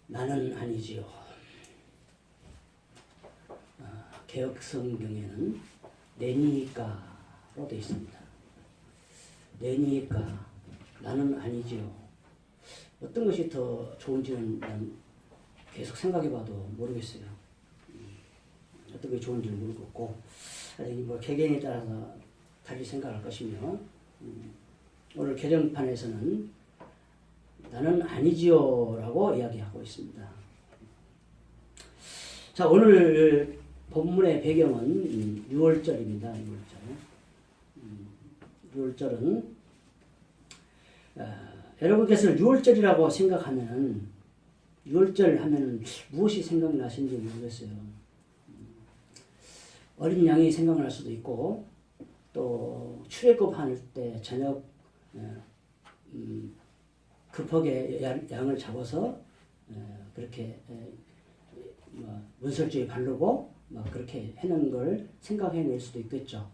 나는 아니지요. 개혁성경에는 내니까로 되어 있습니다. 내니까 나는 아니지요. 어떤 것이 더 좋은지는 난 계속 생각해봐도 모르겠어요. 어떤 것이 좋은지는 모르겠고 아직 뭐 개개인에 따라서 달리 생각할 것이며 오늘 개정판에서는 나는 아니지요 라고 이야기하고 있습니다. 자, 오늘 본문의 배경은 6월절입니다. 6월절은 여러분께서 6월절이라고 생각하면 6월절 하면 무엇이 생각나시는지 모르겠어요. 어린 양이 생각날 수도 있고 또 출애굽 할 때 저녁 급하게 양을 잡아서 그렇게 문설주에 바르고 그렇게 해놓은 걸 생각해낼 수도 있겠죠.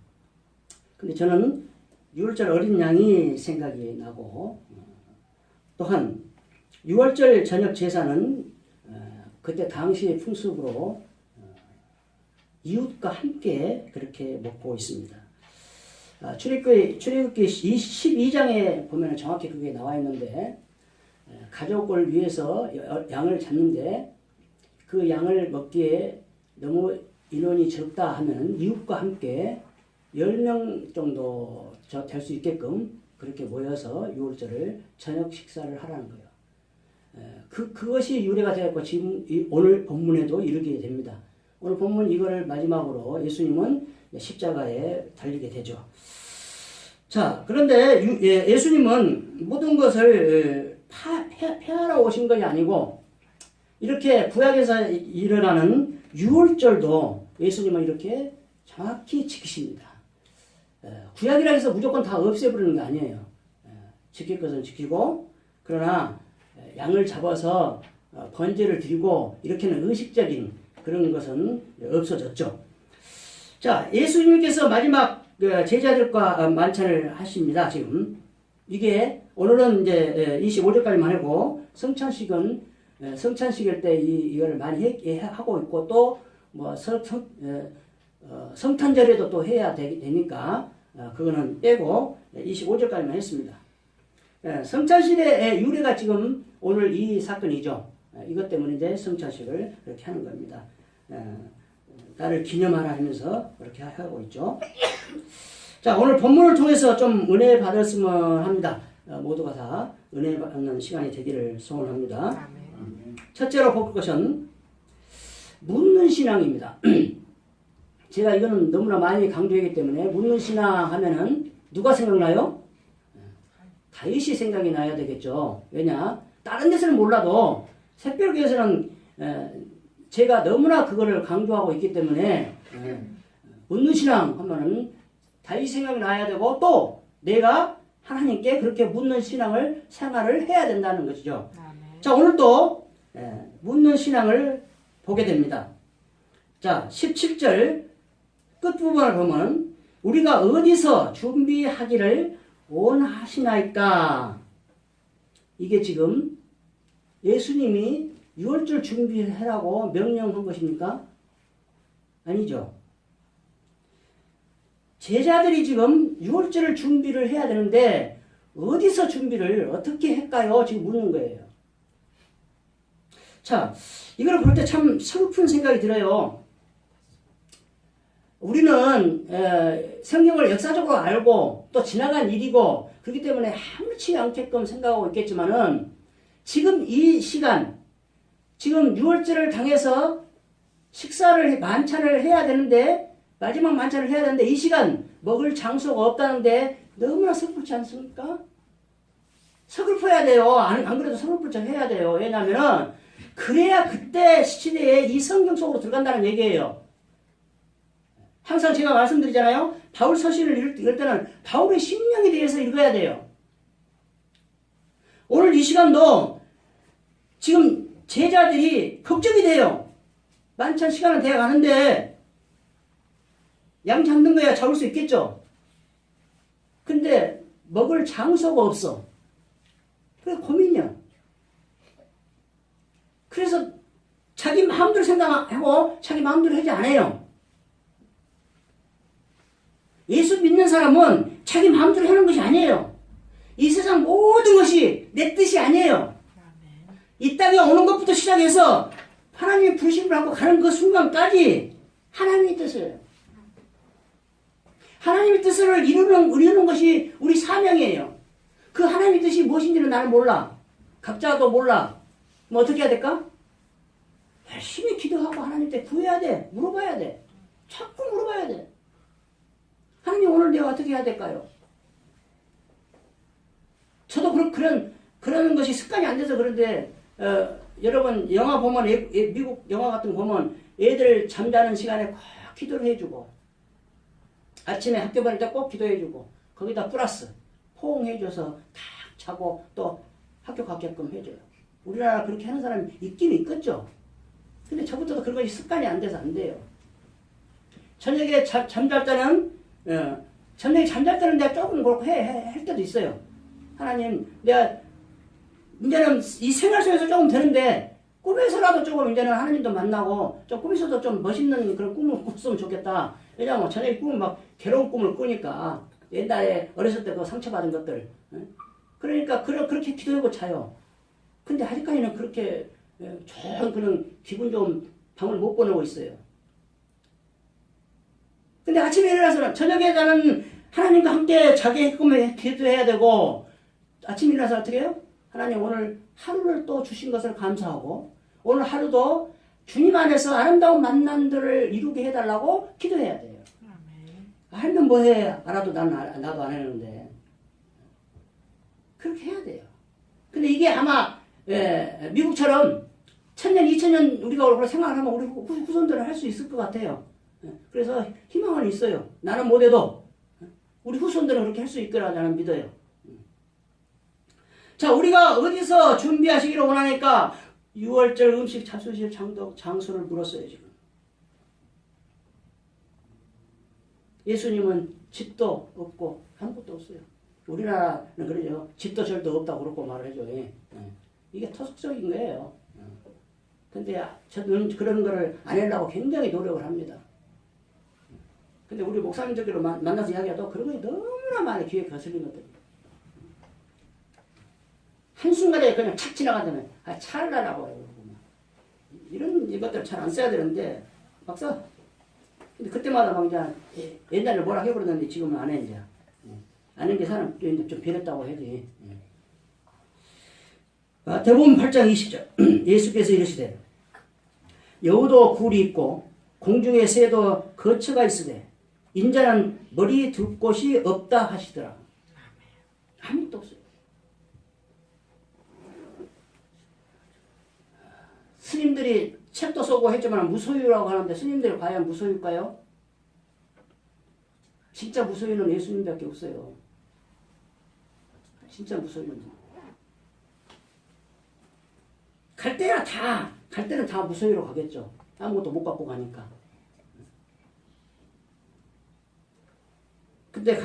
근데 저는 6월절 어린 양이 생각이 나고 또한 6월절 저녁 제사는 그때 당시의 풍습으로 이웃과 함께 그렇게 먹고 있습니다. 출애굽기 12장에 보면 정확히 그게 나와 있는데 가족을 위해서 양을 잡는데 그 양을 먹기에 너무 인원이 적다 하면 이웃과 함께 10명 정도 될 수 있게끔 그렇게 모여서 6월절을 저녁 식사를 하라는 거예요. 그것이 유래가 되었고 지금 오늘 본문에도 이르게 됩니다. 오늘 본문 이거를 마지막으로 예수님은 십자가에 달리게 되죠. 자, 그런데 예수님은 모든 것을 폐하러 오신 것이 아니고 이렇게 구약에서 일어나는 6월절도 예수님은 이렇게 정확히 지키십니다. 구약이라 해서 무조건 다 없애버리는 게 아니에요. 지킬 것은 지키고 그러나 양을 잡아서 번제를 드리고 이렇게는 의식적인 그런 것은 없어졌죠. 자, 예수님께서 마지막 제자들과 만찬을 하십니다. 지금 이게 오늘은 이제 25절까지만 하고 성찬식일 때 이걸 많이 하고 있고 또 뭐 성탄절에도 또 해야 되니까 그거는 빼고 25절까지만 했습니다. 성찬식의 유래가 지금 오늘 이 사건이죠. 이것 때문에 이제 성찬식을 그렇게 하는 겁니다. 나를 기념하라 하면서 그렇게 하고 있죠. 자, 오늘 본문을 통해서 좀 은혜 받았으면 합니다. 모두가 다 은혜 받는 시간이 되기를 소원합니다. 첫째로 볼 것은 묻는 신앙입니다. 제가 이거는 너무나 많이 강조하기 때문에 묻는 신앙 하면은 누가 생각나요? 다윗이 생각이 나야 되겠죠. 왜냐? 다른 데서는 몰라도 새벽교회에서는 제가 너무나 그거를 강조하고 있기 때문에 묻는 신앙 하면은 다윗이 생각이 나야 되고 또 내가 하나님께 그렇게 묻는 신앙을 생활을 해야 된다는 것이죠. 자, 오늘 또 묻는 신앙을 보게 됩니다. 자, 17절 끝부분을 보면 우리가 어디서 준비하기를 원하시나이까? 이게 지금 예수님이 6월절 준비하라고 명령한 것입니까? 아니죠. 제자들이 지금 6월절을 준비를 해야 되는데 어디서 준비를 어떻게 할까요? 지금 묻는 거예요. 자, 이걸 볼 때 참 슬픈 생각이 들어요. 우리는 성경을 역사적으로 알고 또 지나간 일이고 그렇기 때문에 아무렇지 않게끔 생각하고 있겠지만은 지금 이 시간 지금 6월절을 당해서 만찬을 해야 되는데 마지막 만찬을 해야 되는데 이 시간 먹을 장소가 없다는데 너무나 슬프지 않습니까? 서글퍼야 돼요. 안 그래도 서글프죠. 해야 돼요. 왜냐하면 그래야 그때 시대에 이 성경 속으로 들어간다는 얘기예요. 항상 제가 말씀드리잖아요. 바울 서신을 읽을 때는 바울의 심령에 대해서 읽어야 돼요. 오늘 이 시간도 지금 제자들이 걱정이 돼요. 만찬 시간은 되어 가는데 양 잡는 거야 잡을 수 있겠죠. 근데 먹을 장소가 없어. 그게 고민이야. 그래서 자기 마음대로 생각하고 자기 마음대로 하지 않아요. 예수 믿는 사람은 자기 마음대로 하는 것이 아니에요. 이 세상 모든 것이 내 뜻이 아니에요. 이 땅에 오는 것부터 시작해서 하나님의 부르심을 하고 가는 그 순간까지 하나님의 뜻이에요. 하나님의 뜻을 이루는 것이 우리 사명이에요. 그 하나님의 뜻이 무엇인지는 나는 몰라. 각자도 몰라. 뭐 어떻게 해야 될까? 열심히 기도하고 하나님께 구해야 돼. 물어봐야 돼. 자꾸 물어봐야 돼. 하나님 오늘 내가 어떻게 해야 될까요? 저도 그런 것이 습관이 안 돼서 그런데 여러분 영화 보면 미국 영화 같은 거 보면 애들 잠자는 시간에 꼭 기도를 해주고 아침에 학교 보낼 때 꼭 기도해주고 거기다 플러스 포옹해줘서 탁 자고 또 학교 가게끔 해줘요. 우리나라 그렇게 하는 사람이 있긴 있겠죠. 근데 저부터도 그런 것이 습관이 안 돼서 안 돼요. 저녁에 잠잘 때는 저녁에 잠잘 때는 내가 조금 그렇게 할 때도 있어요. 하나님 내가 이제는 이 생활 속에서 조금 되는데 꿈에서라도 조금 이제는 하나님도 만나고 좀 꿈에서도 좀 멋있는 그런 꿈을 꿨으면 좋겠다. 왜냐하면 저녁에 꿈은 막 괴로운 꿈을 꾸니까 옛날에 어렸을 때 그 상처받은 것들 그러니까 그렇게 기도하고 자요. 근데 아직까지는 그렇게 좋은 그런 기분 좋은 밤을 못 보내고 있어요. 근데 아침에 일어나서는 저녁에 나는 하나님과 함께 자게끔 기도해야 되고 아침에 일어나서 어떻게 해요? 하나님 오늘 하루를 또 주신 것을 감사하고 오늘 하루도 주님 안에서 아름다운 만남들을 이루게 해달라고 기도해야 돼요. 알면 뭐해? 알아도 나도 안 했는데 그렇게 해야 돼요. 근데 이게 아마 미국처럼 1000년, 2000년 우리가 얼굴로 생각을 하면 우리 후손들은 할 수 있을 것 같아요. 그래서 희망은 있어요. 나는 못해도 우리 후손들은 그렇게 할 수 있거라 나는 믿어요. 자, 우리가 어디서 준비하시기를 원하니까 6월절 음식 잡수실 장소를 물었어요, 지금. 예수님은 집도 없고 아무것도 없어요. 우리나라는 그러죠. 집도 절도 없다고 그렇고 말을 해줘. 이게 토속적인 거예요. 근데 저는 그런 거를 안 하려고 굉장히 노력을 합니다. 근데 우리 목사님들끼리 만나서 이야기해도 그런 거 너무나 많이 귀에 거슬린 것들. 한순간에 그냥 착 지나가자면 찰나라고 해요. 이런 것들 잘 안 써야 되는데 막 써. 근데 그때마다 막 이제 옛날에 뭐라 해버렸는데 지금은 안 해 이제. 안 한 게 사람 좀 변했다고 해야지. 마태복음 8장 20절 예수께서 이르시되 여우도 굴이 있고 공중의 새도 거처가 있으되 인자는 머리 둘 곳이 없다 하시더라. 아무것도 없어요. 스님들이 책도 쓰고 했지만 무소유라고 하는데 스님들이 과연 무소유일까요? 진짜 무소유는 예수님밖에 없어요. 진짜 무소유는. 갈 때는 다 무소유로 가겠죠. 아무것도 못 갖고 가니까. 근데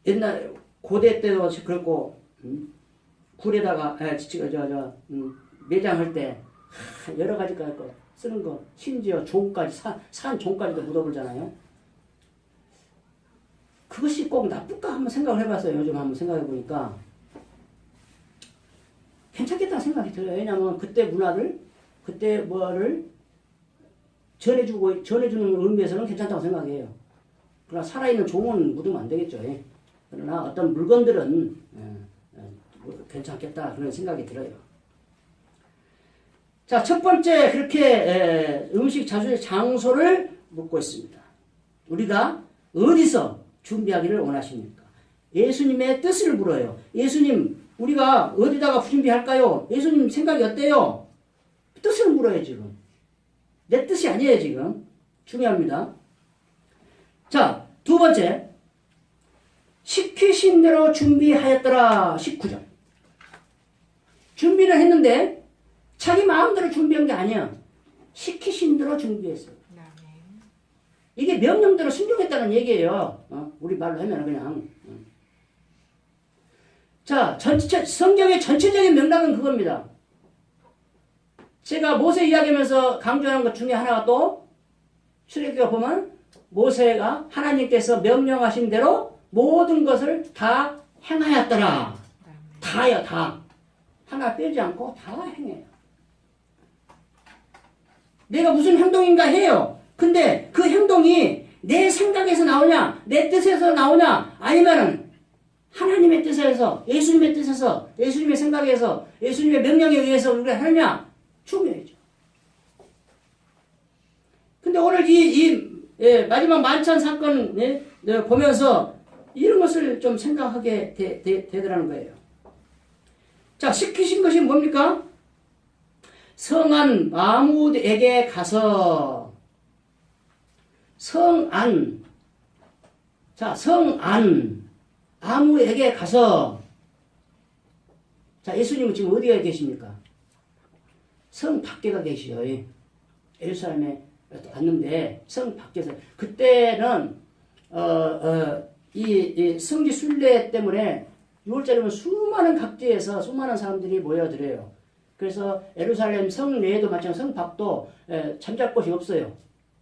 옛날 고대 때도 그렇고 굴에다가 매장할 때 여러 가지 거 쓰는 거 심지어 종까지 산 종까지도 묻어버리잖아요. 그것이 꼭 나쁠까 한번 생각을 해봤어요. 요즘 한번 생각해 보니까 괜찮겠다는 생각이 들어요. 왜냐하면 그때 문화를 그때 뭐를 전해주는 의미에서는 괜찮다고 생각해요. 그러나 살아있는 종은 묻으면 안 되겠죠. 그러나 어떤 물건들은 괜찮겠다 그런 생각이 들어요. 자, 첫 번째 그렇게 음식 자주의 장소를 묻고 있습니다. 우리가 어디서 준비하기를 원하십니까? 예수님의 뜻을 물어요. 예수님, 우리가 어디다가 준비할까요? 예수님 생각이 어때요? 뜻을 물어요, 지금. 내 뜻이 아니에요, 지금. 중요합니다. 자, 두 번째. 시키신 대로 준비하였더라. 19절. 준비를 했는데 자기 마음대로 준비한 게 아니야. 시키신 대로 준비했어요. 이게 명령대로 순종했다는 얘기예요. 우리 말로 하면 그냥. 자, 성경의 전체적인 맥락은 그겁니다. 제가 모세 이야기하면서 강조하는 것 중에 하나가 또 출애굽기가 보면 모세가 하나님께서 명령하신 대로 모든 것을 다 행하였더라. 다요, 다. 하나 빼지 않고 다 행해요. 내가 무슨 행동인가 해요. 근데 그 행동이 내 생각에서 나오냐, 내 뜻에서 나오냐, 아니면은 하나님의 뜻에서, 예수님의 뜻에서, 예수님의 생각에서, 예수님의 명령에 의해서 우리가 하느냐, 중요하죠. 근데 오늘 마지막 만찬 사건 보면서 이런 것을 좀 생각하게 되더라는 거예요. 자, 시키신 것이 뭡니까? 성안 마무드에게 가서 성안 아무에게 가서 자, 예수님은 지금 어디에 계십니까? 성 밖에가 계시요. 예루살렘에 왔는데 성 밖에서 그때는 이 성지 순례 때문에 6월절이면 수많은 각지에서 수많은 사람들이 모여들어요. 그래서 예루살렘 성 내에도 마찬가지로 성 밖도 잠잘 곳이 없어요.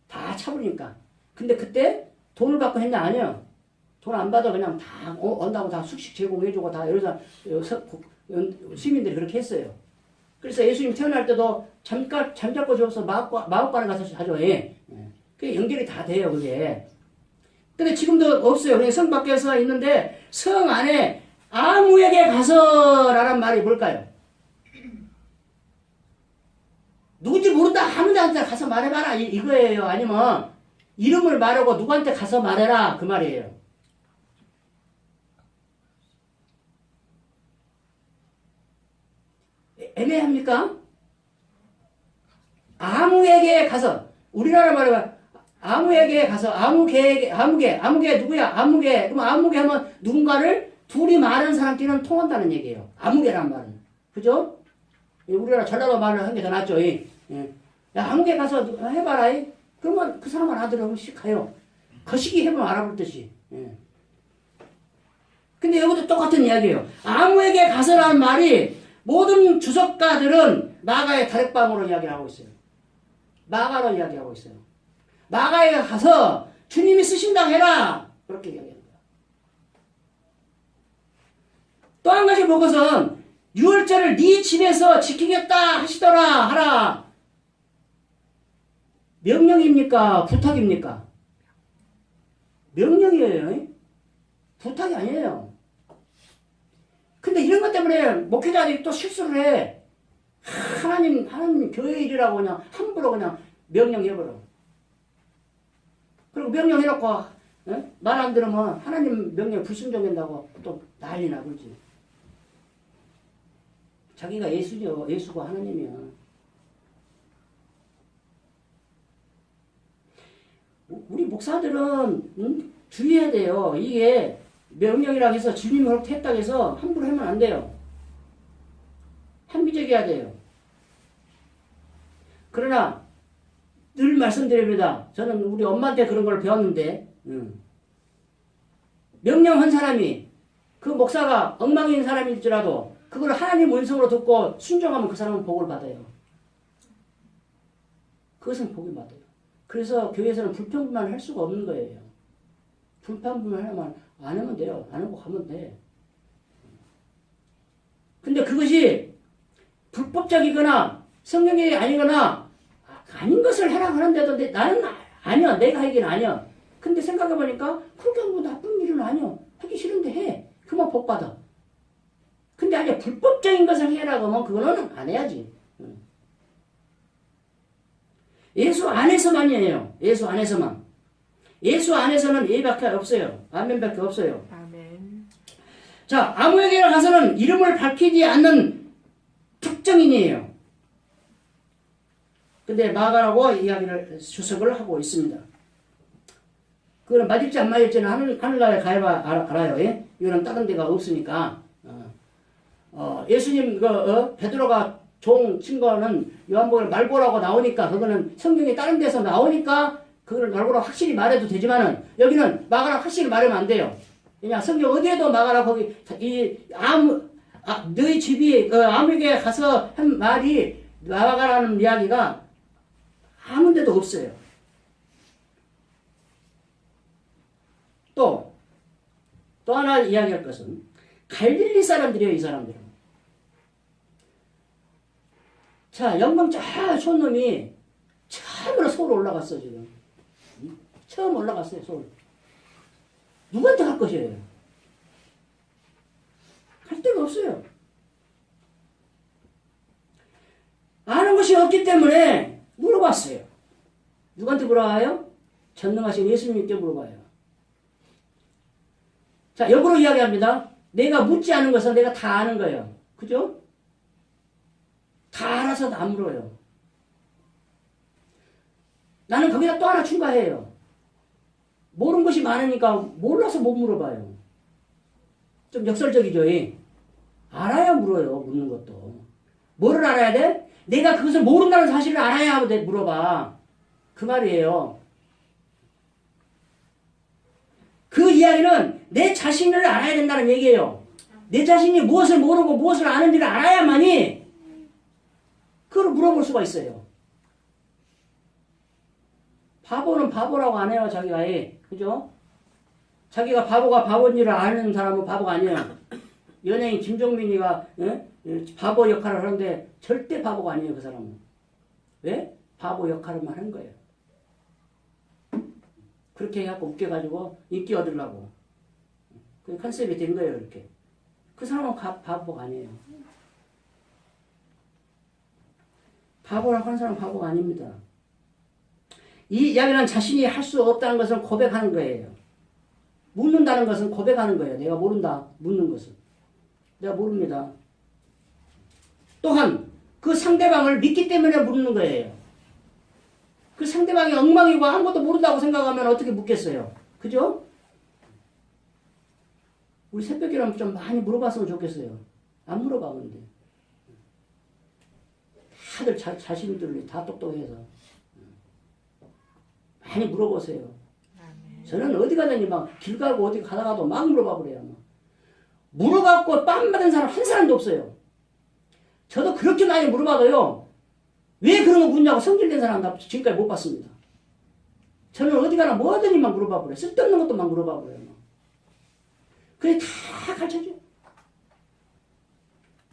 다 차버리니까. 근데 그때 돈을 받고 했냐? 아니요. 돈 안 받아 그냥 다 온다고 다 숙식 제공해주고 다 예루살렘 시민들이 그렇게 했어요. 그래서 예수님 태어날 때도 잠잘 곳이 없어 마법관에 가서 하죠. 그게 연결이 다 돼요, 그게. 근데 지금도 없어요. 그냥 성 밖에서 있는데 성 안에 아무에게 가서라는 말이 뭘까요? 누군지 모른다 아무한테 가서 말해봐라 이거예요. 아니면 이름을 말하고 누구한테 가서 말해라 그 말이에요. 애매합니까? 아무에게 가서 우리나라 말로 아무에게 가서 아무개 누구야? 아무개. 그럼 아무개 하면 누군가를 둘이 말하는 사람끼리는 통한다는 얘기예요. 아무개란 말은. 그죠? 우리나라 전라도 말을 한 게 더 낫죠. 야, 아무개 가서 해봐라. 그러면 그 사람 알아들으면 가요. 거시기 해보면 알아볼 듯이. 근데 여기도 똑같은 이야기예요. 아무에게 가서라는 말이 모든 주석가들은 마가의 다락방으로 이야기하고 있어요. 마가로 이야기하고 있어요. 마가에 가서 주님이 쓰신다고 해라. 그렇게 이야기하는 거야. 또 한 가지 보고선 유월절을 네 집에서 지키겠다 하시더라 하라. 명령입니까? 부탁입니까? 명령이에요. 부탁이 아니에요. 근데 이런 것 때문에 목회자들이 또 실수를 해. 하나님 교회 일이라고 그냥 함부로 그냥 명령해버려. 그리고 명령해놓고 말 안 들으면 하나님 명령 불순종한다고 또 난리나 그러지. 자기가 예수죠. 예수고 하나님이야. 우리 목사들은 주의해야 돼요. 이게 명령이라고 해서 주님이 그렇게 했다고 해서 함부로 하면 안 돼요. 합리적이어야 돼요. 그러나 늘 말씀드립니다. 저는 우리 엄마한테 그런 걸 배웠는데 명령한 사람이 그 목사가 엉망인 사람일지라도 그걸 하나님 음성으로 듣고 순종하면 그 사람은 복을 받아요. 그것은 복을 받아요. 그래서 교회에서는 불평만 할 수가 없는 거예요. 불평만 하면 안 하면 돼요. 안 하고 가면 돼. 근데 그것이 불법적이거나 성경이 아니거나 아닌 것을 하라고 하는데도 나는 아니야. 내가 하기는 아니야. 근데 생각해보니까 그렇게 하면 나쁜 일은 아니야. 하기 싫은데 해. 그만 복 받아. 근데 아니 불법적인 것을 해라고 하면 그거는 안 해야지. 예수 안에서만이에요. 예수 안에서만. 예수 안에서는 예밖에 없어요. 아멘밖에 없어요. 아멘. 자, 아무에게 가서는 이름을 밝히지 않는 특정인이에요. 근데 마가라고 이야기를 주석을 하고 있습니다. 그거는 맞을지 안 맞을지는 하늘나라에 가야 알아요. 예? 이거는 다른 데가 없으니까. 예수님 베드로가 종 친 거는 요한복음에 말고라고 나오니까 그거는 성경에 다른 데서 나오니까 그걸 말고라고 확실히 말해도 되지만은 여기는 마가라고 확실히 말하면 안 돼요. 그냥 성경 어디에도 마가라고 거기 너희 집이 아무에게 가서 한 말이 나아가라는 이야기가 아무 데도 없어요. 또 하나 이야기할 것은 갈릴리 사람들이에요, 이 사람들은. 자, 영광 저 촌놈이 처음으로 서울 올라갔어, 지금. 처음 올라갔어요, 서울. 누구한테 갈 것이에요? 갈 데가 없어요. 아는 것이 없기 때문에 물어봤어요. 누구한테 물어봐요? 전능하신 예수님께 물어봐요. 자, 역으로 이야기합니다. 내가 묻지 않은 것은 내가 다 아는 거예요. 그죠? 다 알아서 안 물어요. 나는 거기다 또 하나 추가해요. 모르는 것이 많으니까 몰라서 못 물어봐요. 좀 역설적이죠. 알아야 물어요. 묻는 것도. 뭐를 알아야 돼? 내가 그것을 모른다는 사실을 알아야 물어봐. 그 말이에요. 그 이야기는 내 자신을 알아야 된다는 얘기예요. 내 자신이 무엇을 모르고 무엇을 아는지를 알아야만이 그걸 물어볼 수가 있어요. 바보는 바보라고 안 해요, 자기가. 그죠? 자기가 바보가 바보인 줄 아는 사람은 바보가 아니에요. 연예인 김종민이가 바보 역할을 하는데 절대 바보가 아니에요, 그 사람은. 왜? 바보 역할을만 한 거예요. 그렇게 해갖고 웃겨가지고 인기 얻으려고. 그 컨셉이 된 거예요, 이렇게. 그 사람은 바보가 아니에요. 바보라고 하는 사람은 바보가 아닙니다. 이 이야기는 자신이 할 수 없다는 것을 고백하는 거예요. 묻는다는 것은 고백하는 거예요. 내가 모른다. 묻는 것은. 내가 모릅니다. 또한 그 상대방을 믿기 때문에 묻는 거예요. 그 상대방이 엉망이고 아무것도 모른다고 생각하면 어떻게 묻겠어요? 그죠? 우리 새벽이라면 좀 많이 물어봤으면 좋겠어요. 안 물어봐, 근데. 다들 자신들이 다 똑똑해서. 많이 물어보세요. 저는 어디 가든지 막 길 가고 어디 가다가도 막 물어봐 버려요. 물어봤고 빰 받은 사람 한 사람도 없어요. 저도 그렇게 많이 물어봐도요. 왜 그런 거 묻냐고 성질낸 사람 나 지금까지 못 봤습니다. 저는 어디 가나 뭐든지 막 물어봐 버려요. 쓸데없는 것도 막 물어봐 버려요. 그래 다 가르쳐줘요.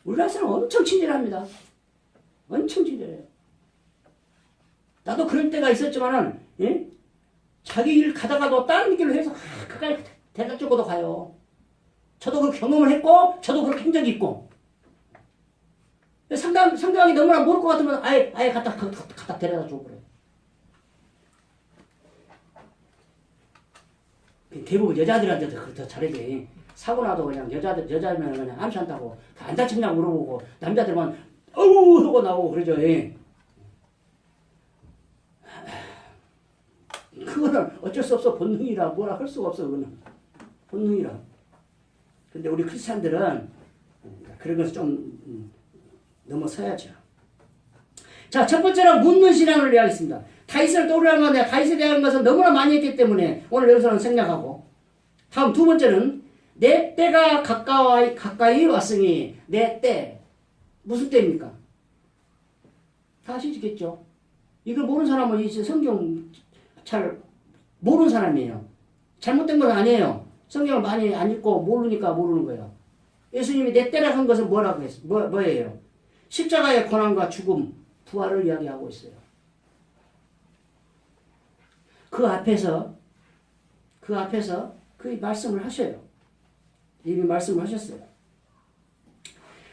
우리나라 사람 엄청 친절합니다. 엄청 친절해요. 나도 그럴 때가 있었지만은 자기 일 가다가도 다른 길로 해서 가까이 대답 주고도 가요. 저도 그 경험을 했고 저도 그렇게 한 적이 있고 상대방이 너무나 모를 것 같으면 아예 갖다 데려다 줘버려요. 대부분 여자들한테도 더 잘해줘. 사고 나도 그냥 여자면 그냥 암시 한다고 안 다쳤냐고 물어보고 남자들만 어우 하고 나오고 그러죠. 그거는 어쩔 수 없어. 본능이라 뭐라 할 수가 없어. 그거는 본능이라. 근데 우리 크리스찬들은 그런 것을 좀 넘어서야죠. 자, 첫 번째로 묻는 신앙을 이야기했습니다. 다윗을 떠오르는 건데 다윗에 대한 것은 너무나 많이 했기 때문에 오늘 여기서는 생략하고, 다음 두 번째는 내 때가 가까이 왔으니. 내 때 무슨 때입니까? 다 아시겠죠? 이걸 모르는 사람은 이제 성경 잘 모르는 사람이에요. 잘못된 건 아니에요. 성경을 많이 안 읽고 모르니까 모르는 거예요. 예수님이 내 때라 한 것은 뭐라고 했어요? 뭐예요? 십자가의 고난과 죽음, 부활을 이야기하고 있어요. 그 앞에서 그 말씀을 하셔요. 이미 말씀을 하셨어요.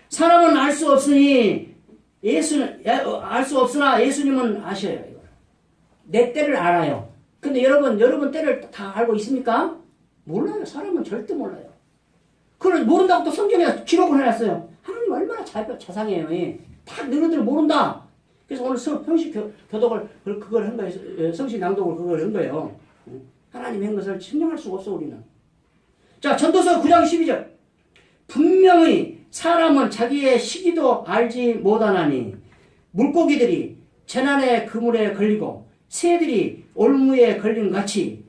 사람은 알 수 없으나 예수님은 아셔요. 이걸. 내 때를 알아요. 근데 여러분 때를 다 알고 있습니까? 몰라요. 사람은 절대 몰라요. 그걸 모른다고 또 성경에 기록을 해놨어요. 하나님 얼마나 자상해요. 다 너희들 모른다. 그래서 오늘 형식 교독을 그걸 한 거예요. 성식 낭독을 그걸 한 거예요. 하나님의 한 것을 증명할 수가 없어 우리는. 자, 전도서 9장 12절. 분명히 사람은 자기의 시기도 알지 못하나니 물고기들이 재난의 그물에 걸리고 새들이 올무에 걸린 같이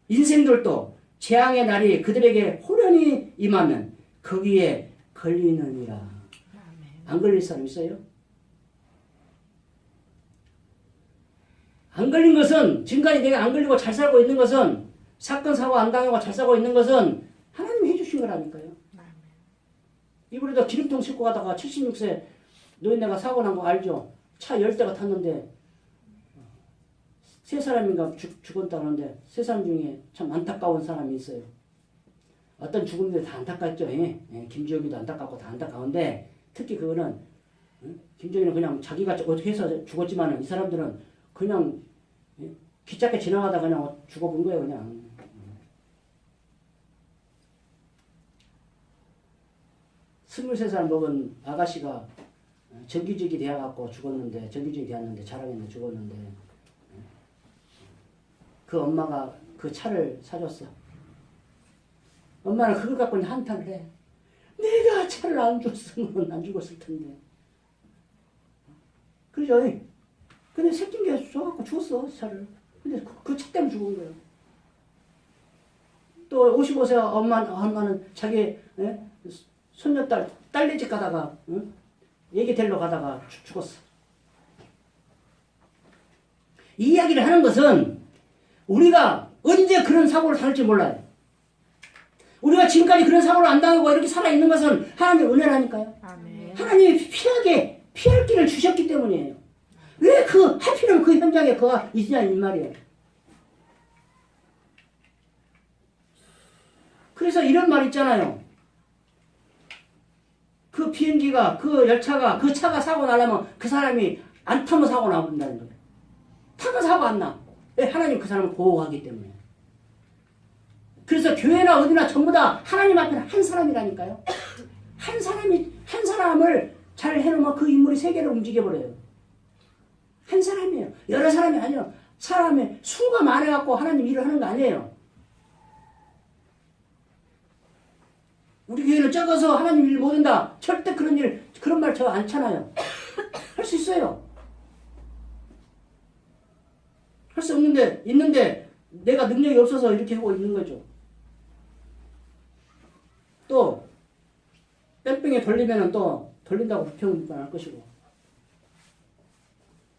인생들도 재앙의 날이 그들에게 호련히 임하면 거기에 걸리느니라. 안 걸릴 사람 있어요? 안 걸린 것은, 지금까지 내가 안 걸리고 잘 살고 있는 것은, 사건 사고 안 당하고 잘 살고 있는 것은 하나님이 해주신 거라니까요. 이번에도 기름통 싣고 가다가 76세 노인네가 사고 난 거 알죠? 차 10대가 탔는데 세 사람인가 죽었다는데 세 사람 중에 참 안타까운 사람이 있어요. 어떤 죽음들이 다 안타깝죠. 예? 예, 김지혁이도 안타깝고 다 안타까운데 특히 그거는 김지혁이는 그냥 자기가 어떻게 해서 죽었지만 이 사람들은 그냥 기차게 지나가다 그냥 죽어본 거예요. 그냥. 스물세 살 먹은 아가씨가 정규직이 되어갖고 죽었는데, 정규직이 되었는데, 자랑했는데 죽었는데, 그 엄마가 그 차를 사줬어. 엄마는 그걸 갖고 한탄을 해. 내가 차를 안 줬으면 안 죽었을 텐데. 그죠? 근데 새낀 게 쏘갖고 죽었어, 차를. 근데 그 차 때문에 죽은 거예요. 또 55세 엄마는 자기 손녀딸, 딸네 집 가다가, 얘기 데리러 가다가 죽었어. 이 이야기를 하는 것은 우리가 언제 그런 사고를 당할지 몰라요. 우리가 지금까지 그런 사고를 안 당하고 이렇게 살아있는 것은 하나님의 은혜라니까요. 아멘. 하나님이 피할 길을 주셨기 때문이에요. 왜 하필이면 그 현장에 그가 있냐, 이 말이에요. 그래서 이런 말 있잖아요. 그 비행기가, 그 열차가, 그 차가 사고 나려면 그 사람이 안 타면 사고 나본다는 거예요. 타면 사고 안 나. 왜? 하나님 그 사람을 보호하기 때문에. 그래서 교회나 어디나 전부 다 하나님 앞에는 한 사람이라니까요. 한 사람을 잘 해놓으면 그 인물이 세계를 움직여버려요. 한 사람이에요. 여러 사람이 아니에요. 사람의 수가 많아갖고 하나님 일을 하는 거 아니에요. 우리 교회는 적어서 하나님 일 못한다. 절대 그런 말 저 않잖아요. 할 수 있어요. 할 수 있는데 내가 능력이 없어서 이렇게 하고 있는 거죠. 또 뺑뺑이 돌리면은 또 돌린다고 불평은 안 할 것이고,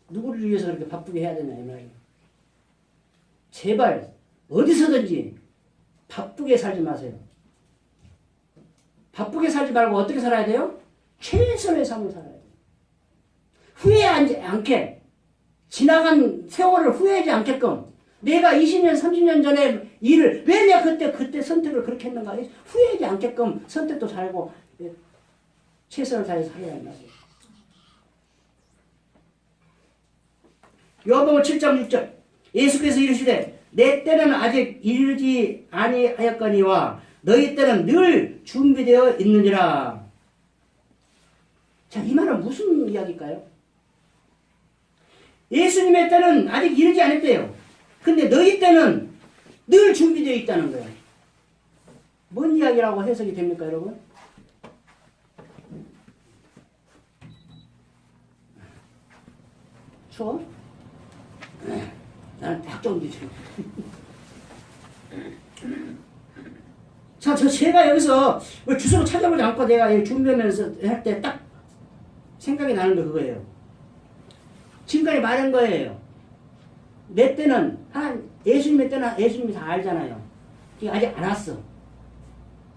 누구를 위해서 그렇게 바쁘게 해야 되냐 이 말이에요. 제발 어디서든지 바쁘게 살지 마세요. 바쁘게 살지 말고 어떻게 살아야 돼요? 최선의 삶을 살아야 돼요. 후회하지 않게, 지나간 세월을 후회하지 않게끔, 내가 20년, 30년 전에 일을 왜 내가 그때 선택을 그렇게 했는가 후회하지 않게끔 선택도 잘하고 최선을 다해서 살아야 한다. 요한복음 7장 6절 예수께서 이르시되 내 때는 아직 이르지 아니하였거니와 너희 때는 늘 준비되어 있느니라. 자, 이 말은 무슨 이야기일까요? 예수님의 때는 아직 이르지 않았대요. 근데 너희 때는 늘 준비되어 있다는 거예요. 뭔 이야기라고 해석이 됩니까, 여러분? 추워? 나는 딱 좋은데 지금. 자, 제가 여기서 주소를 찾아보지 않고 내가 준비하면서 할 때 딱 생각이 나는 게 그거예요. 지금까지 말한 거예요. 내 때는, 예수님의 때는 예수님이 다 알잖아요. 아직 안 왔어.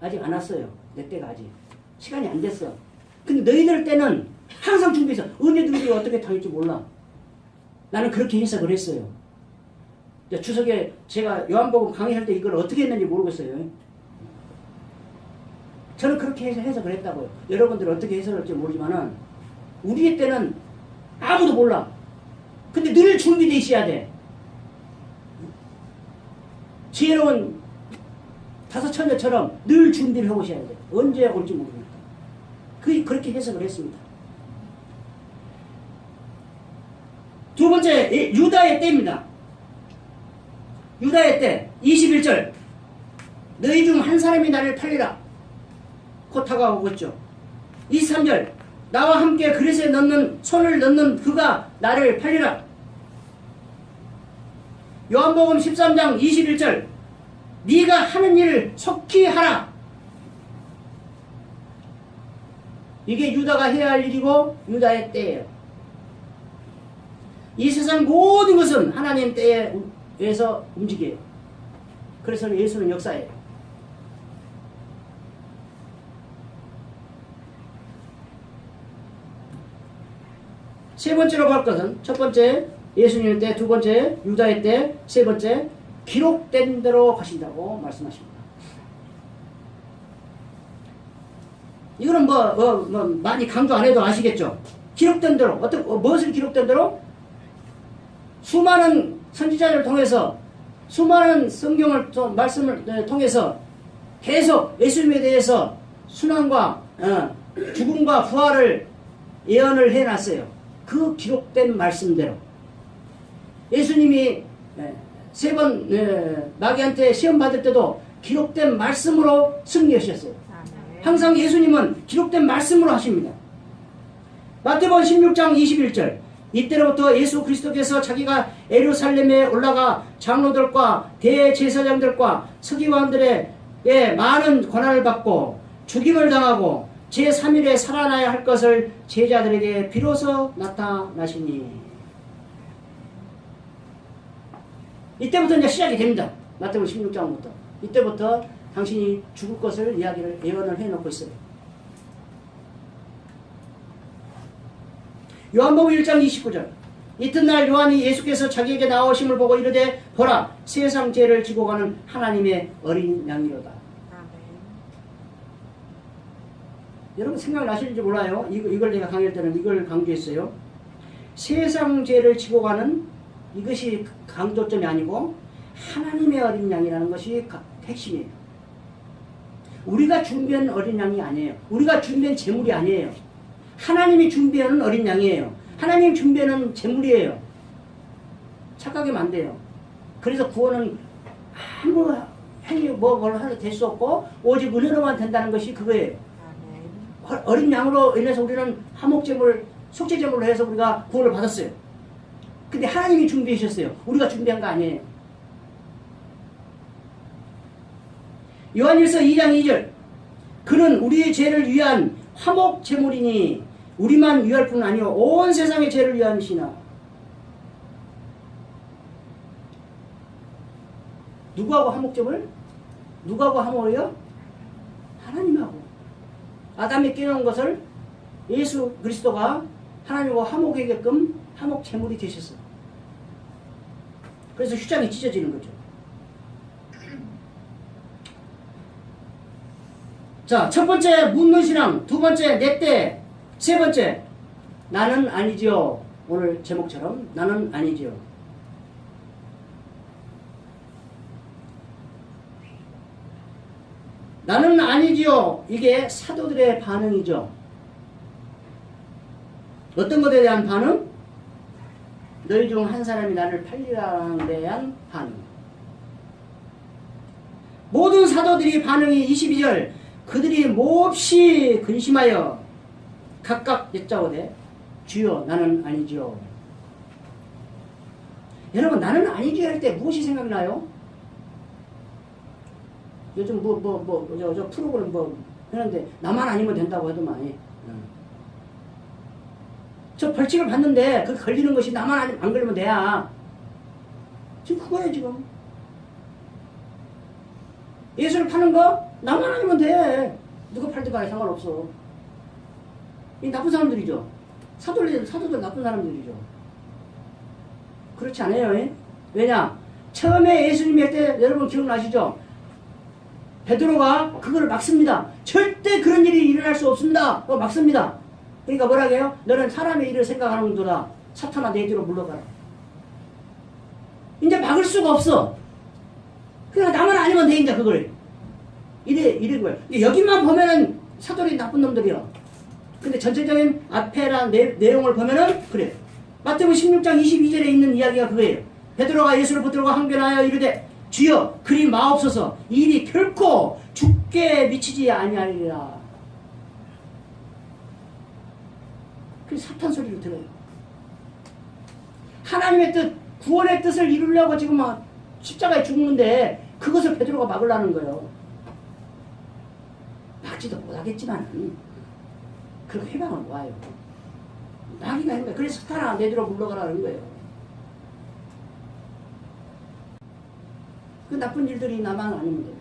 아직 안 왔어요. 내 때가 아직. 시간이 안 됐어. 근데 너희들 때는 항상 준비해서 언제든지 어떻게 당할지 몰라. 나는 그렇게 해석을 했어요. 추석에 제가 요한복음 강의할 때 이걸 어떻게 했는지 모르겠어요. 저는 그렇게 해석을 했다고요. 여러분들은 어떻게 해석할지 모르지만은 우리의 때는 아무도 몰라. 근데 늘 준비되어 있어야 돼. 지혜로운 다섯 처녀처럼 늘 준비를 해오셔야 돼. 언제 올지 모르니까. 그렇게 해석을 했습니다. 두 번째, 유다의 때입니다. 유다의 때 21절 너희 중 한 사람이 나를 팔리라. 곧 다가오고 있죠. 23절 나와 함께 그릇에 손을 넣는 그가 나를 팔리라. 요한복음 13장 21절 네가 하는 일을 속히 하라. 이게 유다가 해야 할 일이고 유다의 때예요. 이 세상 모든 것은 하나님 때에 의해서 움직여요. 그래서 예수는 역사예요. 세 번째로 볼 것은 첫 번째 예수님 때, 두 번째 유다의 때, 세 번째 기록된 대로 가신다고 말씀하십니다. 이거는 많이 강조 안 해도 아시겠죠? 기록된 대로, 무엇을 기록된 대로? 수많은 선지자를 통해서, 수많은 성경을, 말씀을 통해서 계속 예수님에 대해서 순환과, 죽음과 부활을 예언을 해놨어요. 그 기록된 말씀대로. 예수님이 세 번 마귀한테 시험 받을 때도 기록된 말씀으로 승리하셨어요. 항상 예수님은 기록된 말씀으로 하십니다. 마태복음 16장 21절 이때로부터 예수 그리스도께서 자기가 예루살렘에 올라가 장로들과 대제사장들과 서기관들에게 많은 권한을 받고 죽임을 당하고 제3일에 살아나야 할 것을 제자들에게 비로소 나타나시니. 이때부터 이제 시작이 됩니다. 마태복음 16장부터. 이때부터 당신이 죽을 것을 예언을 해놓고 있어요. 요한복음 1장 29절 이튿날 요한이 예수께서 자기에게 나오심을 보고 이르되 보라 세상 죄를 지고 가는 하나님의 어린 양이로다. 여러분 생각나실지 몰라요. 이걸 내가 강의할 때는 이걸 강조했어요. 세상 죄를 지고 가는 이것이 강조점이 아니고 하나님의 어린 양이라는 것이 핵심이에요. 우리가 준비한 어린 양이 아니에요. 우리가 준비한 제물이 아니에요. 하나님이 준비하는 어린 양이에요. 하나님 준비하는 제물이에요. 착각하면 안 돼요. 그래서 구원은 아무 행위 뭘 하도 될 수 없고 오직 은혜로만 된다는 것이 그거예요. 어린 양으로 인해서 우리는 화목제물, 속죄제물로 해서 우리가 구원을 받았어요. 근데 하나님이 준비하셨어요. 우리가 준비한 거 아니에요. 요한일서 2장 2절 그는 우리의 죄를 위한 화목제물이니 우리만 위할 뿐 아니요 온 세상의 죄를 위함이시나. 누구하고 화목제물? 누구하고 화목이요? 하나님하고. 아담이 깨놓은 것을 예수 그리스도가 하나님과 화목하게끔 화목 제물이 되셨어요. 그래서 휴장이 찢어지는 거죠. 자, 첫 번째 묻는 신앙, 두 번째 내 때, 세 번째 나는 아니지요. 오늘 제목처럼 나는 아니지요. 나는 아니지요. 이게 사도들의 반응이죠. 어떤 것에 대한 반응? 너희 중 한 사람이 나를 팔리라는 데 대한 반응. 모든 사도들이 반응이 22절 그들이 몹시 근심하여 각각 여짜오되 주여 나는 아니지요. 여러분 나는 아니지요 할 때 무엇이 생각나요? 요즘 저 프로그램 하는데 나만 아니면 된다고 하더만. 저 벌칙을 받는데 그 걸리는 것이 나만 안 걸리면 돼야. 지금 그거예요 지금. 예수를 파는 거 나만 아니면 돼. 누가 팔든 간에 상관없어. 이 나쁜 사람들이죠. 사도들 나쁜 사람들이죠. 그렇지 않아요? 왜냐? 처음에 예수님이 할 때 여러분 기억나시죠? 베드로가 그걸 막습니다. 절대 그런 일이 일어날 수 없습니다. 막습니다. 그러니까 뭐라고 해요? 너는 사람의 일을 생각하는구나. 사탄아 내 뒤로 물러가라. 이제 막을 수가 없어. 그냥 나만 아니면 돼 이제 그걸. 이래 거예요. 여기만 보면은 사도들이 나쁜 놈들이야. 근데 전체적인 앞에랑 내용을 보면은 그래. 마태복음 16장 22절에 있는 이야기가 그거예요. 베드로가 예수를 붙들고 항변하여 이르되 주여 그리 마옵소서 이 일이 결코 죽게 미치지 아니하리라. 그 사탄 소리를 들어요. 하나님의 뜻, 구원의 뜻을 이루려고 지금 막 십자가에 죽는데 그것을 베드로가 막으려는 거예요. 막지도 못하겠지만 그렇게 해방을 놓아요. 막이가 아닙니다. 그래서 사탄아 내 뒤로 물러가라는 거예요. 그 나쁜 일들이 나만 아니면 돼요.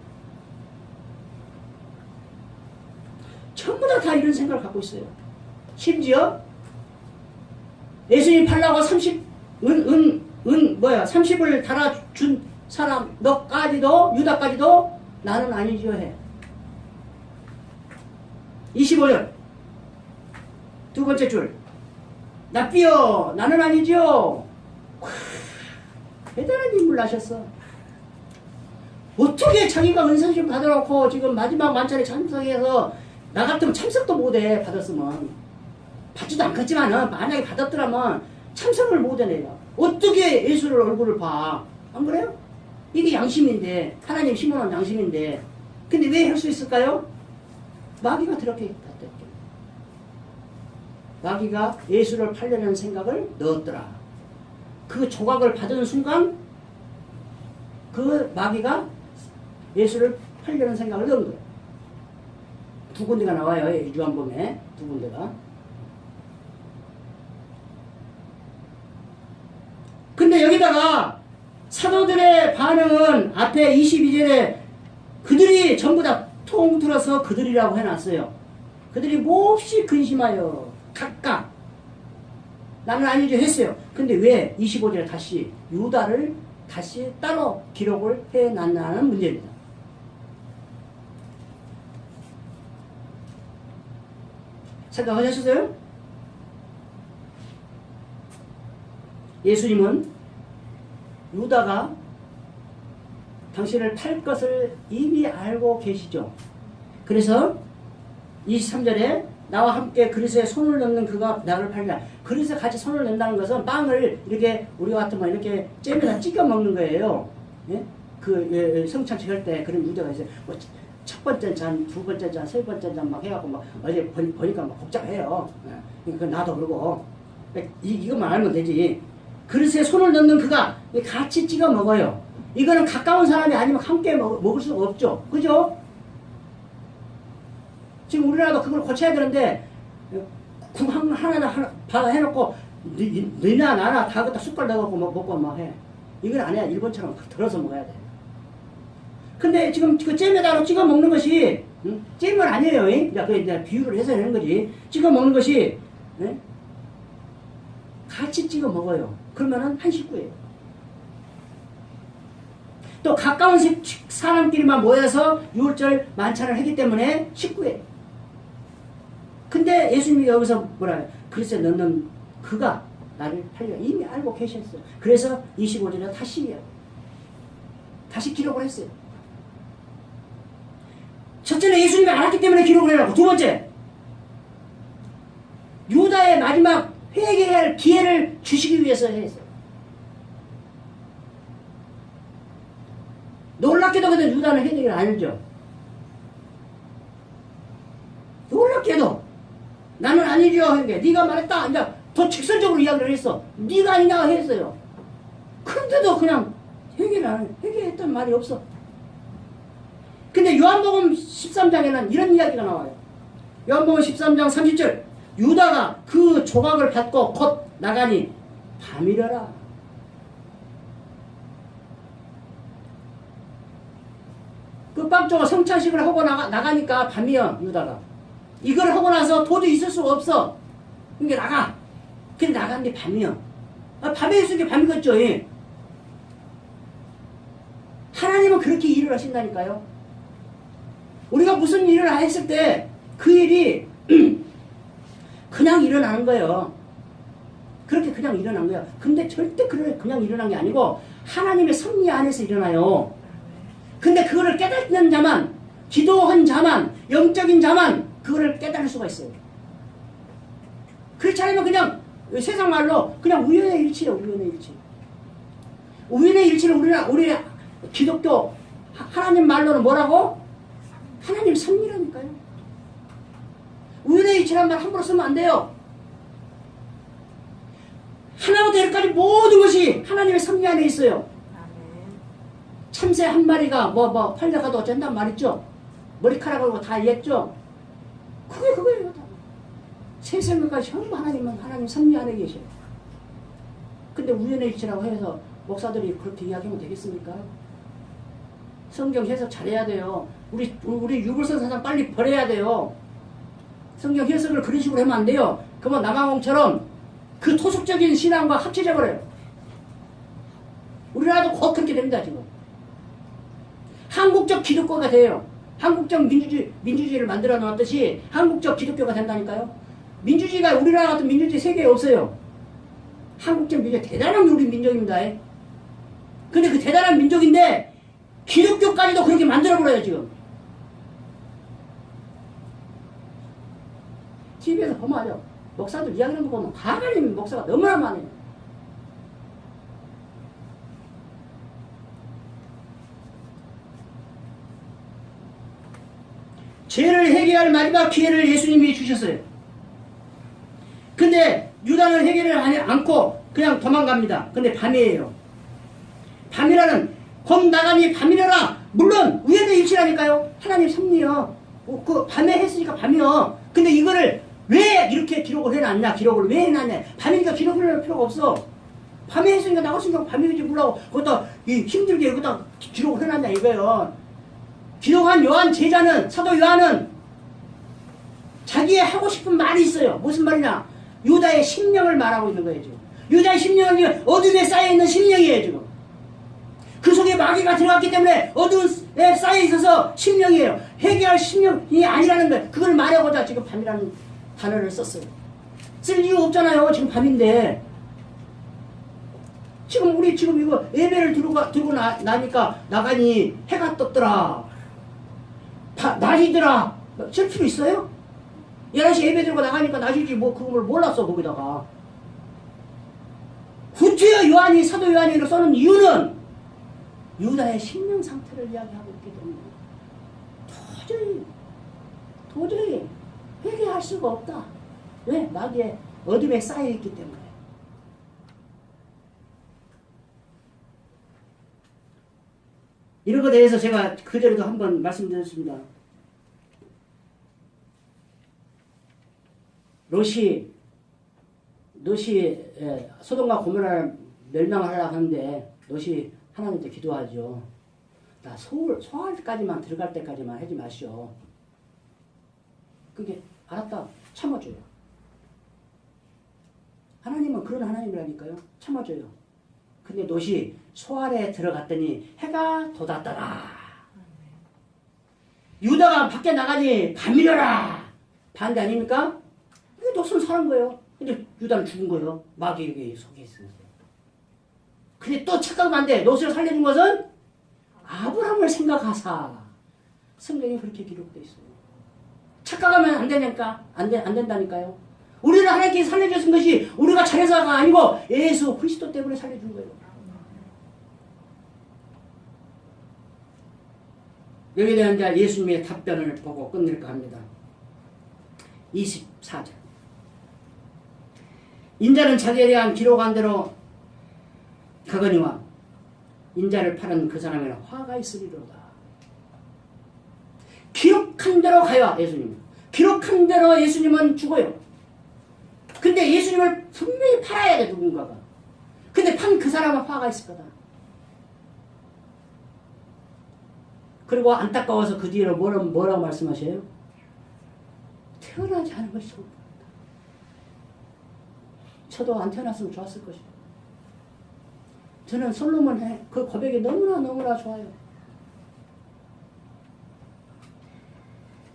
전부 다 이런 생각을 갖고 있어요. 심지어 예수님 팔라고 30을 달아준 사람 너까지도 유다까지도 나는 아니지요 해. 25절 두 번째 줄 납비여 나는 아니지요. 대단한 인물 나셨어. 어떻게 자기가 은사심 받아놓고 지금 마지막 만찬에 참석해서 나 같으면 참석도 못해. 받았으면 받지도 않겠지만 만약에 받았더라면 참석을 못해. 내가 어떻게 예수를 얼굴을 봐. 안 그래요? 이게 양심인데 하나님 심어놓은 양심인데 근데 왜 할 수 있을까요? 마귀가 그렇게 봤댔죠. 마귀가 예수를 팔려는 생각을 넣었더라. 그 조각을 받은 순간 그 마귀가 예수를 팔려는 생각을 넣은 거예요. 두 군데가 나와요. 요한복음에 두 군데가. 근데 여기다가 사도들의 반응은 앞에 22절에 그들이 전부 다 통틀어서 그들이라고 해놨어요. 그들이 몹시 근심하여 각각 나는 아니죠 했어요. 근데 왜 25절에 다시 유다를 다시 따로 기록을 해놨냐는 문제입니다. 생각하셨어요? 예수님은 유다가 당신을 팔 것을 이미 알고 계시죠. 그래서 23절에 나와 함께 그릇에 손을 넣는 그가 나를 팔리라. 그릇에 같이 손을 넣는다는 것은 빵을 이렇게 우리 같으면 이렇게 잼에다 찍어 먹는 거예요. 예? 성찬식 할 때 그런 문제가 있어요. 뭐 첫 번째 잔, 두 번째 잔, 세 번째 잔 막 해갖고 막 어제 보니까 막 복잡해요. 예. 그 나도 그러고 이것만 알면 되지. 그릇에 손을 넣는 그가 같이 찍어 먹어요. 이거는 가까운 사람이 아니면 함께 먹을 수가 없죠. 그죠? 지금 우리나라도 그걸 고쳐야 되는데 국 하나 해놓고 너나 나나 다 갖다 숟갈 넣어갖고 먹고 막 해. 이건 안 해. 일본처럼 들어서 먹어야 돼. 근데 지금 그 잼에다가 찍어 먹는 것이 잼은 아니에요. 이제 비유를 해서 하는 거지. 찍어 먹는 것이 같이 찍어 먹어요. 그러면은 한 식구예요. 또 가까운 사람끼리만 모여서 유월절 만찬을 하기 때문에 식구예요. 근데 예수님이 여기서 뭐라 해요? 그릇에 넣는 그가 나를 팔려 이미 알고 계셨어요. 그래서 25절에 다시 기록을 했어요. 첫째는 예수님이 알았기 때문에 기록을 해라고. 두 번째, 유다의 마지막 회개해야 할 기회를 주시기 위해서 했어요. 놀랍게도 그때 유다는 회개를 안 했죠. 놀랍게도 나는 아니죠. 네가 말했다. 이제 더 직설적으로 이야기를 했어. 네가 아니냐 했어요. 그런데도 그냥 회개를 안 해. 회개했던 말이 없어. 근데 요한복음 13장에는 이런 이야기가 나와요. 요한복음 13장 30절 유다가 그 조각을 받고 곧 나가니 밤이려라. 그 빵조가 성찬식을 하고 나가니까 밤이야. 유다가 이걸 하고 나서 도저히 있을 수가 없어. 그러니까 나가. 근데 나갔는데 밤이야. 밤에 있으니까 밤이겠죠. 예. 하나님은 그렇게 일을 하신다니까요. 우리가 무슨 일을 했을 때 그 일이 그냥 일어나는 거예요. 그렇게 그냥 일어난 거예요. 근데 절대 그냥 일어난 게 아니고 하나님의 섭리 안에서 일어나요. 근데 그거를 깨닫는 자만, 기도한 자만, 영적인 자만 그거를 깨달을 수가 있어요. 그렇지 않으면 그냥 세상 말로 그냥 우연의 일치예요. 우연의 일치. 우연의 일치를 우리 기독교 하나님 말로는 뭐라고? 하나님 섭리라니까요. 우연의 일치라는 말 함부로 쓰면 안 돼요. 하나부터 열까지 모든 것이 하나님의 섭리 안에 있어요. 참새 한 마리가 팔려가도 어쩐단 말이죠. 머리카락으로 다 이했죠. 그게 그거예요. 다. 세상까지 전부 하나님 섭리 안에 계셔요. 근데 우연의 일치라고 해서 목사들이 그렇게 이야기하면 되겠습니까? 성경 해석 잘해야 돼요. 우리 유불선 사상 빨리 버려야 돼요. 성경 해석을 그런 식으로 하면 안 돼요. 그러면 남아공처럼 그 토속적인 신앙과 합쳐져 버려요. 우리나라도 곧 그렇게 됩니다, 지금. 한국적 기독교가 돼요. 한국적 민주주의를 만들어 놨듯이 한국적 기독교가 된다니까요. 민주주의가 우리나라 같은 민주주의 세계에 없어요. 한국적 민족 대단한 우리 민족입니다. 근데 그 대단한 민족인데 기독교까지도 그렇게 만들어버려요, 지금. TV에서 보면 알죠. 목사들 이야기하는 거 보면 가만히 목사가 너무나 많아요. 죄를 해결할 마지막 기회를 예수님이 주셨어요. 근데 유다는 해결을 하지 않고 그냥 도망갑니다. 근데 밤이에요. 밤이라는 검 나가니 밤이라라. 물론 우연의 일치라니까요. 하나님 섭리요. 그 밤에 했으니까 밤이요. 근데 이거를 왜 이렇게 기록을 해놨냐? 기록을 왜 해놨냐? 밤이니까 기록을 할 필요가 없어. 밤에 했으니까 나갔으니까 밤이지 뭐라고 그것도 힘들게 여기다 기록을 해놨냐 이거요. 기록한 요한 제자는 사도 요한은 자기의 하고 싶은 말이 있어요. 무슨 말이냐? 유다의 심령을 말하고 있는 거예요 지금. 유다의 심령은 어둠에 쌓여있는 심령이에요 지금. 그 속에 마귀가 들어갔기 때문에 어둠에 쌓여있어서 심령이에요. 해결할 심령이 아니라는 거예요. 그걸 말하고자 지금 밤이라는 단어를 썼어요. 쓸 이유 없잖아요. 지금 밤인데. 지금 우리 지금 이거 예배를 들고 나니까 나가니 해가 떴더라. 낮이더라. 쓸 필요 있어요? 11시 예배 들고 나가니까 낮이지 뭐 그걸 몰랐어 거기다가. 구트여 요한이 사도 요한이를 써는 이유는 유다의 심령 상태를 이야기하고 있기 때문에 도저히 회개할 수가 없다. 왜? 마귀의 어둠에 쌓여있기 때문에. 이런 것에 대해서 제가 그전에도 한번 말씀드렸습니다. 롯이 소돔과 고모라를 멸망하려고 하는데 롯이 하나님한테 기도하죠. 나 소알까지만 들어갈 때까지만 하지 마시오. 그게 알았다. 참아줘요. 하나님은 그런 하나님이라니까요. 참아줘요. 근데 롯이 소알에 들어갔더니 해가 돋았더라. 유다가 밖에 나가니 밤이려라. 반대 아닙니까? 롯은 사는 거예요. 근데 유다는 죽은 거예요. 마귀에게 속에 있어서. 근데 또 착각하면 안 돼. 롯을 살려준 것은 아브라함을 생각하사. 성경에 그렇게 기록되어 있어요. 착각하면 안 되니까 안 된다니까요. 우리를 하나님께 살려주신 것이 우리가 잘해서가 아니고 예수 그리스도 때문에 살려준 거예요. 여기에 대한 이제 예수님의 답변을 보고 끝낼까 합니다. 24절. 인자는 자기에 대한 기록한 대로 가거니와 인자를 파는 그 사람에는 화가 있으리로다. 기록한 대로 가요. 예수님. 기록한 대로 예수님은 죽어요. 근데 예수님을 분명히 팔아야 돼 누군가가. 근데 판 그 사람은 화가 있을 거다. 그리고 안타까워서 그 뒤로 뭐라고 말씀하셔요? 태어나지 않은 것이 좋을 것이다. 저도 안 태어났으면 좋았을 것이다. 저는 솔로몬의 그 고백이 너무나 좋아요.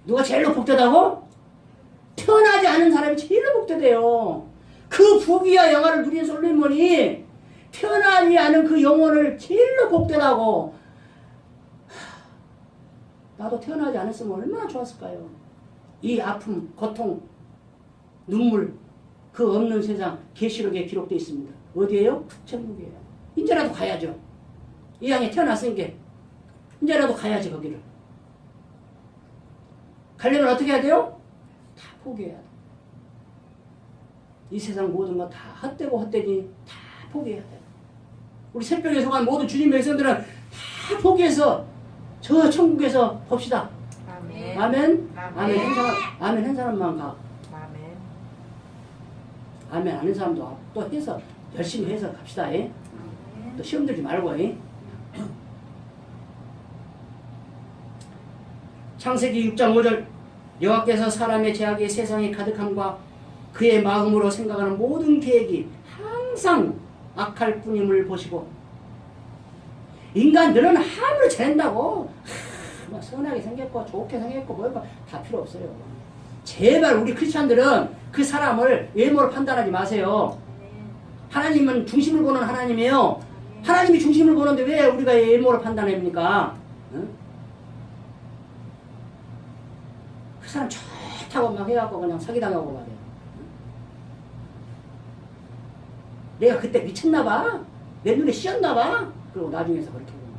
누가 제일로 복되다고? 태어나지 않은 사람이 제일로 복되대요. 그 부귀와 영화를 누린 솔로몬이 태어나지 않은 그 영혼을 제일로 복되다고. 나도 태어나지 않았으면 얼마나 좋았을까요? 이 아픔, 고통, 눈물, 그 없는 세상 계시록에 기록되어 있습니다. 어디에요? 천국이에요. 이제라도 가야죠. 이 땅에 태어났으니까 이제라도 가야지 거기를. 가려면 어떻게 해야 돼요? 다 포기해야 돼. 이 세상 모든 거 다 헛되고 헛되니 다 포기해야 돼. 우리 새벽에 속한 모든 주님의 백성들은 다 포기해서 저 천국에서 봅시다. 아멘. 아멘. 아멘. 아멘 한 사람만 가. 아멘. 아멘 하는 사람도 또 해서 열심히 해서 갑시다. 또 시험 들지 말고. 창세기 6장 5절 여호와께서 사람의 죄악이 세상에 가득함과 그의 마음으로 생각하는 모든 계획이 항상 악할 뿐임을 보시고 인간들은 아무리 잘한다고 막 선하게 생겼고 좋게 생겼고 뭐 다 필요 없어요. 제발 우리 크리스찬들은 그 사람을 외모로 판단하지 마세요. 하나님은 중심을 보는 하나님이에요. 하나님이 중심을 보는데 왜 우리가 외모로 판단합니까? 응? 그 사람 좋다고 막 해갖고 그냥 사기당하고 말이에요. 내가 그때 미쳤나봐? 내 눈에 씌었나봐? 그리고 나중에서 그렇게 보면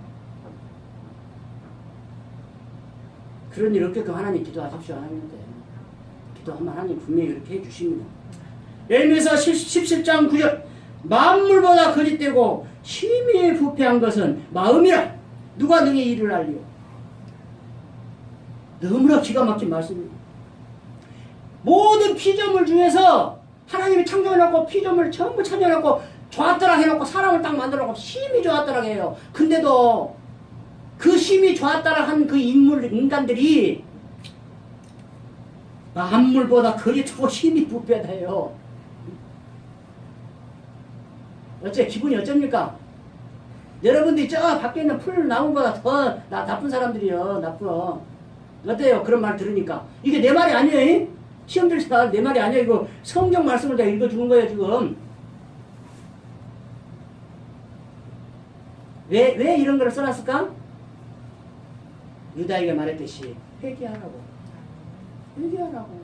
그런 일 없게끔 하나님 기도하십시오. 하나님한테 기도하면 하나님 분명히 그렇게 해주십니다. 예레미야서 17장 9절 만물보다 거짓되고 심히 부패한 것은 마음이라 누가 능히 이를 알리오. 너무나 기가 막힌 말씀입니다. 모든 피조물 중에서 하나님이 창조해놓고 피조물 전부 찾아놓고 좋았더라 해놓고 사람을 딱 만들어놓고 심히 좋았더라 해요. 근데도 그 심히 좋았더라 한 그 인간들이 만물보다 거짓하고 심히 부패하다 해요. 어째 기분이 어쩝니까? 여러분들이 저 밖에 있는 풀 나무보다 더 나쁜 사람들이요. 나쁜. 어때요? 그런 말 들으니까. 이게 내 말이 아니에요. 시험들 내 말이 아니에요. 이거 성경 말씀을 내가 읽어주는 거예요. 지금. 왜 이런 걸 써놨을까? 유다에게 말했듯이 회개하라고. 회개하라고.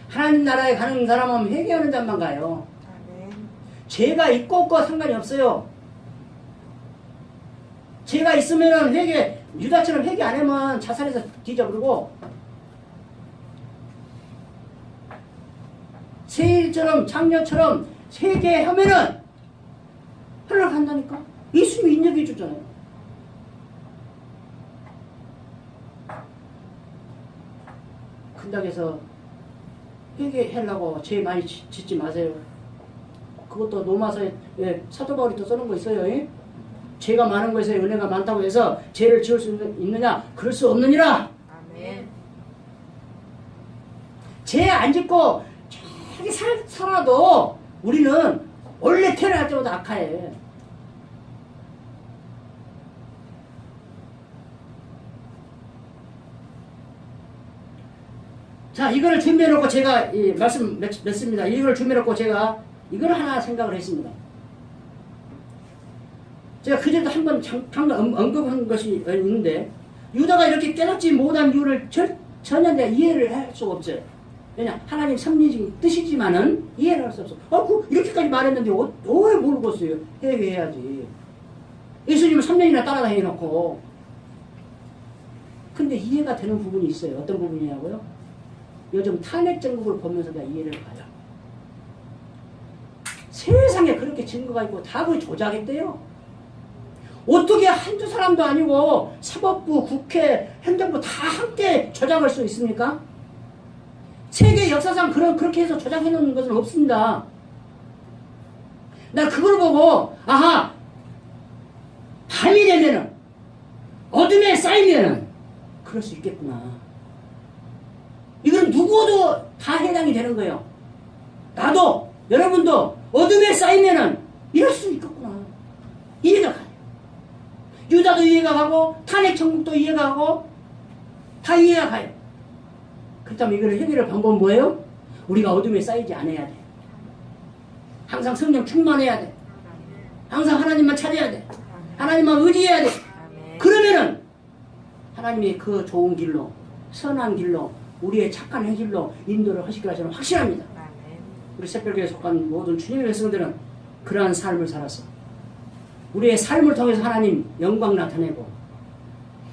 하나님 나라에 가는 사람은 회개하는 자만 가요. 죄가 있고 없고 상관이 없어요. 죄가 있으면은 회개, 유다처럼 회개 안 하면 자살해서 뒤져버리고, 세일처럼 장녀처럼 회개하면은 하늘을 간다니까. 예수님이 인정해 주잖아요. 근다고 해서 회개하려고 죄 많이 짓지 마세요. 그것도 로마서에 사도 바울이 또 쓰는 거 있어요. 죄가 많은 것에 은혜가 많다고 해서 죄를 지을 수 있느냐? 그럴 수 없느니라. 아멘. 죄 안 짓고 저기 살아도 우리는 원래 태어날 때보다 악해. 자, 이거를 준비해놓고 제가 말씀 맺습니다. 이걸 준비해놓고 제가 이걸 하나 생각을 했습니다. 제가 그전에도 한번 잠깐 언급한 것이 있는데, 유다가 이렇게 깨닫지 못한 이유를 전혀 내가 이해를 할 수가 없어요. 왜냐, 하나님 섭리적인 뜻이지만은 이해를 할 수 없어. 이렇게까지 말했는데 왜 모르겠어요? 회개해야지. 예수님은 3년이나 따라다니놓고. 근데 이해가 되는 부분이 있어요. 어떤 부분이냐고요? 요즘 탄핵 정국을 보면서 내가 이해를 가요. 세상에 그렇게 증거가 있고 다 그 조작했대요. 어떻게 한두 사람도 아니고 사법부, 국회, 행정부 다 함께 조작할 수 있습니까? 세계 역사상 그렇게 해서 조작해 놓는 것은 없습니다. 나 그걸 보고 아하, 밤이 되면은 어둠에 쌓이면은 그럴 수 있겠구나. 이건 누구도 다 해당이 되는 거예요. 나도 여러분도 어둠에 쌓이면은 이럴 수 있겠구나. 이해가 가요. 유다도 이해가 가고 탄핵 정국도 이해가 가고 다 이해가 가요. 그렇다면 이걸 해결할 방법은 뭐예요? 우리가 어둠에 쌓이지 않아야 돼. 항상 성령 충만해야 돼. 항상 하나님만 찾아야 돼. 하나님만 의지해야 돼. 그러면은 하나님이 그 좋은 길로, 선한 길로, 우리의 착한 행실로 인도를 하시기라 저는 확신합니다. 우리 새벽교회에 속한 모든 주님의 백성들은 그러한 삶을 살아서 우리의 삶을 통해서 하나님 영광 나타내고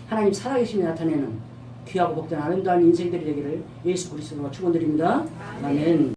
하나님 살아계심이 나타내는 귀하고 복된 아름다운 인생들이 되기를 예수 그리스도로 축원드립니다. 아멘.